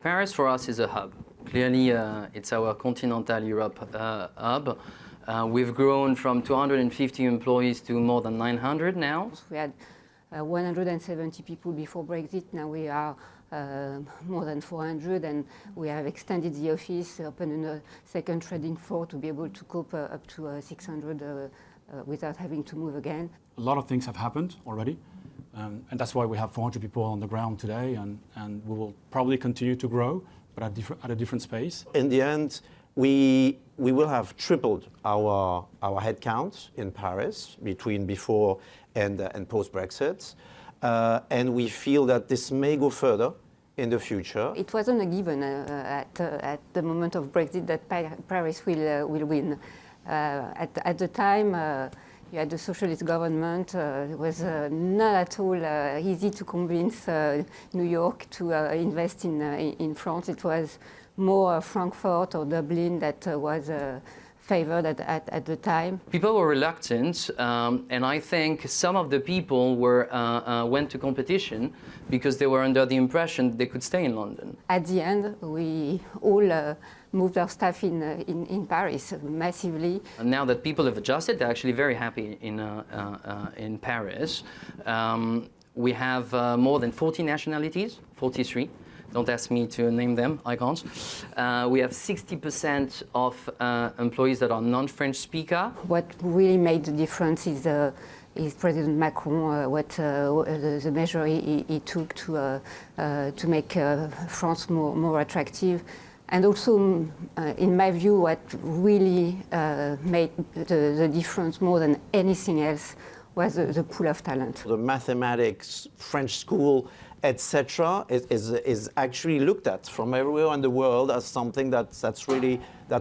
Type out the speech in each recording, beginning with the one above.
Paris for us is a hub. Clearly, it's our continental Europe hub. We've grown from 250 employees to more than 900 now. We had 170 people before Brexit. Now we are more than 400, and we have extended the office, opened a second trading floor to be able to cope up to 600 without having to move again. A lot of things have happened already, and that's why we have 400 people on the ground today, and we will probably continue to grow, but at a different space. In the end, we will have tripled our headcount in Paris between before and post-Brexit, and we feel that this may go further in the future. It wasn't a given at the moment of Brexit that Paris will win. At the time, you had the socialist government. It was not at all easy to convince New York to invest in France. It was more Frankfurt or Dublin that was favored at the time. People were reluctant, and I think some of the people went to competition because they were under the impression they could stay in London. At the end, we all moved our staff in Paris massively. And now that people have adjusted, they're actually very happy in Paris. We have more than 40 nationalities, 43. Don't ask me to name them, I can't. We have 60% of employees that are non-French speaker. What really made the difference is President Macron, the measure he took to make France more attractive. And also, in my view, what really made the difference more than anything else was the pool of talent. The mathematics, French school, etc., is actually looked at from everywhere in the world as something that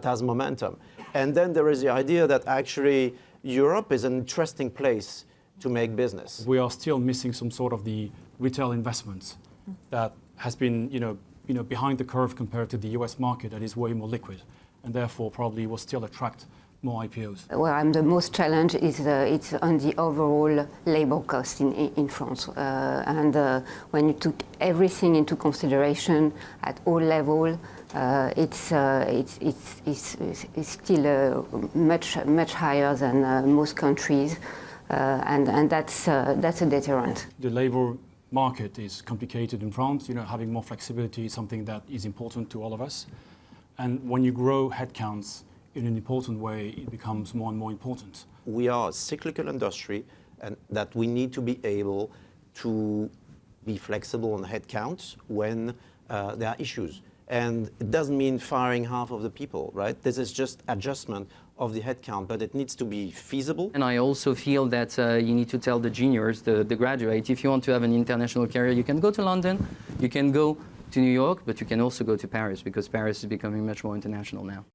has momentum. And then there is the idea that actually Europe is an interesting place to make business. We are still missing some sort of the retail investments that has been, behind the curve compared to the US market that is way more liquid, and therefore probably will still attract more IPOs. Where I'm the most challenged is it's on the overall labor cost in France. And when you took everything into consideration at all levels, it's still much higher than most countries, and that's a deterrent. The labor market is complicated in France. Having more flexibility is something that is important to all of us. And when you grow headcounts in an important way, it becomes more and more important. We are a cyclical industry, and that we need to be able to be flexible on headcounts when there are issues. And it doesn't mean firing half of the people, right? This is just adjustment of the headcount, but it needs to be feasible. And I also feel that you need to tell the juniors, the graduates, if you want to have an international career, you can go to London, you can go to New York, but you can also go to Paris, because Paris is becoming much more international now.